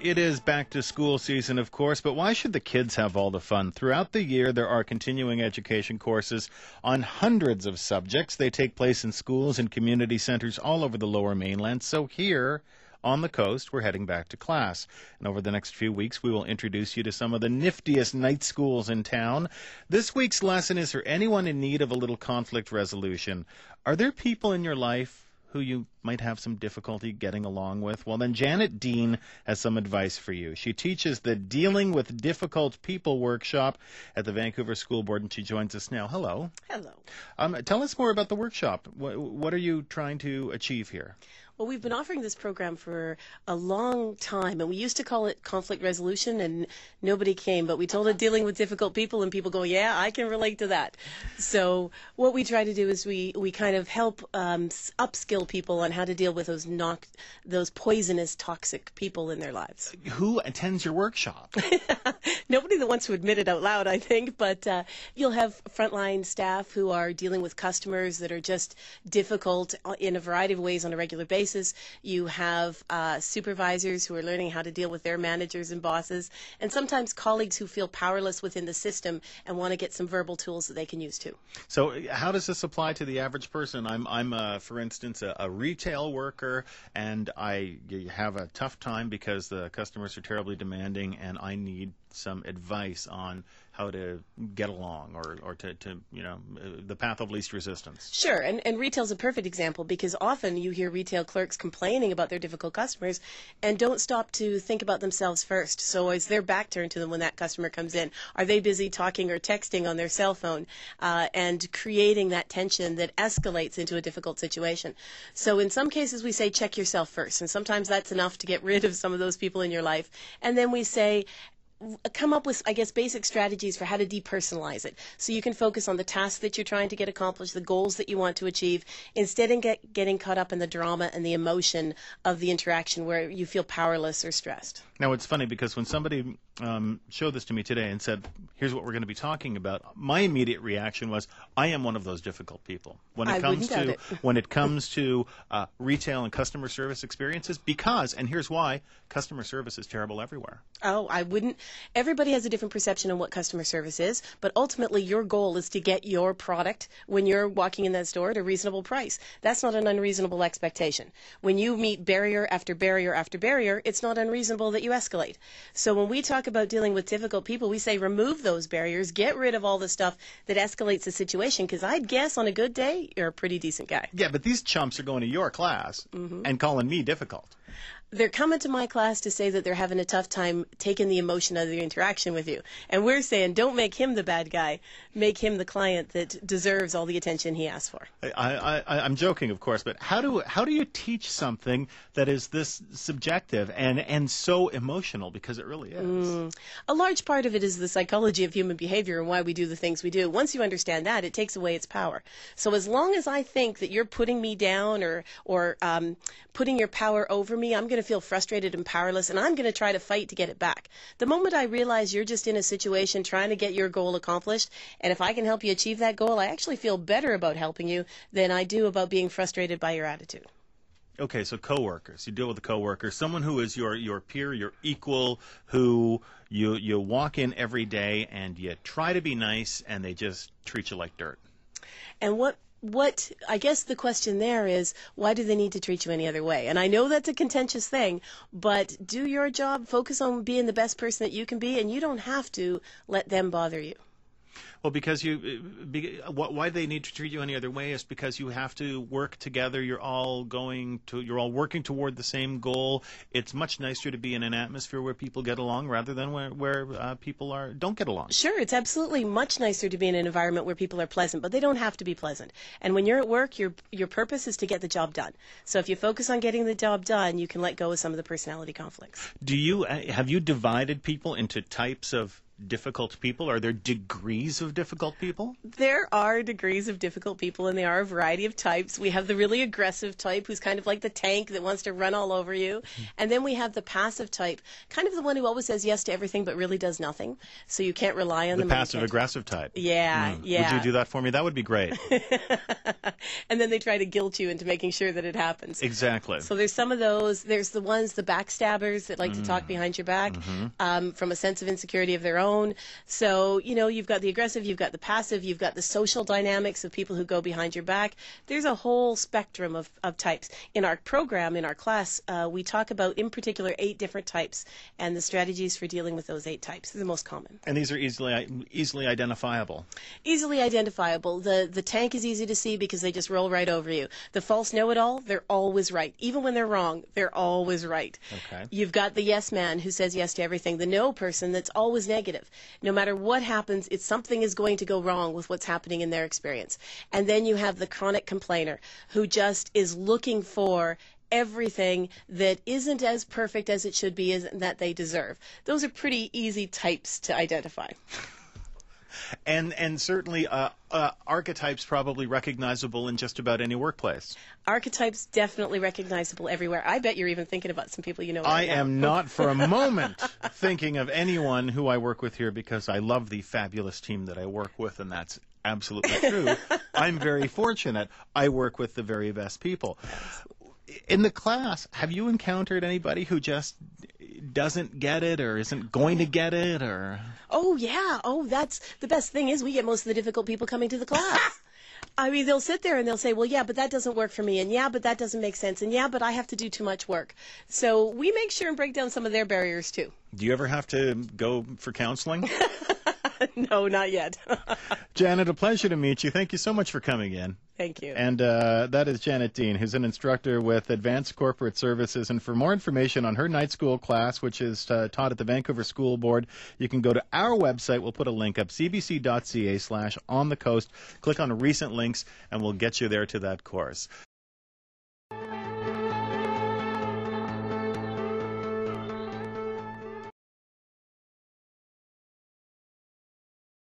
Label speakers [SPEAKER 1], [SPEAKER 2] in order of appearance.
[SPEAKER 1] It is back to school season, of course, but why should the kids have all the fun? Throughout the year, there are continuing education courses on hundreds of subjects. They take place in schools and community centers all over the Lower Mainland. So here on the coast, we're heading back to class. And over the next few weeks, we will introduce you to some of the niftiest night schools in town. This week's lesson is for anyone in need of a little conflict resolution. Are there people in your life who you might have some difficulty getting along with? Well, then Janet Dean has some advice for you. She teaches the Dealing with Difficult People workshop at the Vancouver School Board, and she joins us now. Hello.
[SPEAKER 2] Hello.
[SPEAKER 1] Tell us more about the workshop. What are you trying to achieve here?
[SPEAKER 2] Well, we've been offering this program for a long time, and we used to call it conflict resolution, and nobody came, but we told it dealing with difficult people, and people go, yeah, I can relate to that. So what we try to do is we kind of help upskill people on how to deal with those poisonous, toxic people in their lives.
[SPEAKER 1] Who attends your workshop?
[SPEAKER 2] Nobody that wants to admit it out loud, I think, but you'll have frontline staff who are dealing with customers that are just difficult in a variety of ways on a regular basis. You have supervisors who are learning how to deal with their managers and bosses, and sometimes colleagues who feel powerless within the system and want to get some verbal tools that they can use too.
[SPEAKER 1] So how does this apply to the average person? I'm for instance, a retail worker, and I have a tough time because the customers are terribly demanding, and I need some advice on how to get along or to the path of least resistance.
[SPEAKER 2] Sure, and retail's a perfect example because often you hear retail clerks complaining about their difficult customers and don't stop to think about themselves first. So is their back turned to them when that customer comes in? Are they busy talking or texting on their cell phone and creating that tension that escalates into a difficult situation? So in some cases we say check yourself first, and sometimes that's enough to get rid of some of those people in your life. And then we say come up with, I guess, basic strategies for how to depersonalize it. So you can focus on the tasks that you're trying to get accomplished, the goals that you want to achieve, instead of getting caught up in the drama and the emotion of the interaction where you feel powerless or stressed.
[SPEAKER 1] Now, it's funny because when somebody showed this to me today and said, here's what we're going to be talking about, my immediate reaction was, I am one of those difficult people. When it comes to retail and customer service experiences, because, and here's why, customer service is terrible everywhere.
[SPEAKER 2] Oh, I wouldn't. Everybody has a different perception on what customer service is, but ultimately your goal is to get your product when you're walking in that store at a reasonable price. That's not an unreasonable expectation. When you meet barrier after barrier after barrier, it's not unreasonable that you escalate. So when we talk about dealing with difficult people, we say remove those barriers, get rid of all the stuff that escalates the situation, because I'd guess on a good day, you're a pretty decent guy.
[SPEAKER 1] Yeah, but these chumps are going to your class and calling me difficult.
[SPEAKER 2] They're coming to my class to say that they're having a tough time taking the emotion out of the interaction with you. And we're saying, don't make him the bad guy. Make him the client that deserves all the attention he asks for.
[SPEAKER 1] I'm joking, of course, but how do you teach something that is this subjective and so emotional, because it really is?
[SPEAKER 2] A large part of it is the psychology of human behavior and why we do the things we do. Once you understand that, it takes away its power. So as long as I think that you're putting me down or putting your power over me, I'm going to feel frustrated and powerless, and I'm going to try to fight to get it back. The moment I realize you're just in a situation trying to get your goal accomplished, and if I can help you achieve that goal, I actually feel better about helping you than I do about being frustrated by your attitude.
[SPEAKER 1] Okay, so coworkers. You deal with a coworker, someone who is your peer, your equal, who you walk in every day and you try to be nice, and they just treat you like dirt.
[SPEAKER 2] And what I guess the question there is, why do they need to treat you any other way? And I know that's a contentious thing, but do your job, focus on being the best person that you can be, and you don't have to let them bother you.
[SPEAKER 1] Well, because why they need to treat you any other way is because you have to work together. You're all working toward the same goal. It's much nicer to be in an atmosphere where people get along rather than where people don't get along.
[SPEAKER 2] Sure, it's absolutely much nicer to be in an environment where people are pleasant, but they don't have to be pleasant. And when you're at work, your purpose is to get the job done. So if you focus on getting the job done, you can let go of some of the personality conflicts.
[SPEAKER 1] Have you divided people into types of difficult people? Are there degrees of difficult people?
[SPEAKER 2] There are degrees of difficult people, and they are a variety of types. We have the really aggressive type, who's kind of like the tank that wants to run all over you. And then we have the passive type, kind of the one who always says yes to everything but really does nothing. So you can't rely on them.
[SPEAKER 1] The passive-aggressive type.
[SPEAKER 2] Yeah, yeah.
[SPEAKER 1] Would you do that for me? That would be great.
[SPEAKER 2] And then they try to guilt you into making sure that it happens.
[SPEAKER 1] Exactly.
[SPEAKER 2] So there's some of those. There's the ones, the backstabbers that like to talk behind your back from a sense of insecurity of their own. So, you've got the aggressive, you've got the passive, you've got the social dynamics of people who go behind your back. There's a whole spectrum of types. In our program, in our class, we talk about, in particular, 8 different types and the strategies for dealing with those 8 types. They're the most common.
[SPEAKER 1] And these are easily identifiable.
[SPEAKER 2] Easily identifiable. The tank is easy to see because they just roll right over you. The false know-it-all, they're always right. Even when they're wrong, they're always right.
[SPEAKER 1] Okay.
[SPEAKER 2] You've got the yes man who says yes to everything. The no person that's always negative. No matter what happens, something is going to go wrong with what's happening in their experience. And then you have the chronic complainer who just is looking for everything that isn't as perfect as it should be and that they deserve. Those are pretty easy types to identify.
[SPEAKER 1] And certainly archetypes probably recognizable in just about any workplace.
[SPEAKER 2] Archetypes definitely recognizable everywhere. I bet you're even thinking about some people you know right
[SPEAKER 1] I
[SPEAKER 2] now.
[SPEAKER 1] am not for a moment thinking of anyone who I work with here because I love the fabulous team that I work with, and that's absolutely true. I'm very fortunate. I work with the very best people. In the class, have you encountered anybody who just doesn't get it or isn't going to get it? Or
[SPEAKER 2] Oh, yeah. Oh, that's the best thing is we get most of the difficult people coming to the class. I mean, they'll sit there and they'll say, well, yeah, but that doesn't work for me. And yeah, but that doesn't make sense. And yeah, but I have to do too much work. So we make sure and break down some of their barriers, too.
[SPEAKER 1] Do you ever have to go for counseling?
[SPEAKER 2] No, not yet.
[SPEAKER 1] Janet, a pleasure to meet you. Thank you so much for coming in.
[SPEAKER 2] Thank you.
[SPEAKER 1] And that is Janet Dean, who's an instructor with Advanced Corporate Services. And for more information on her night school class, which is taught at the Vancouver School Board, you can go to our website. We'll put a link up, cbc.ca/on the coast. Click on recent links, and we'll get you there to that course.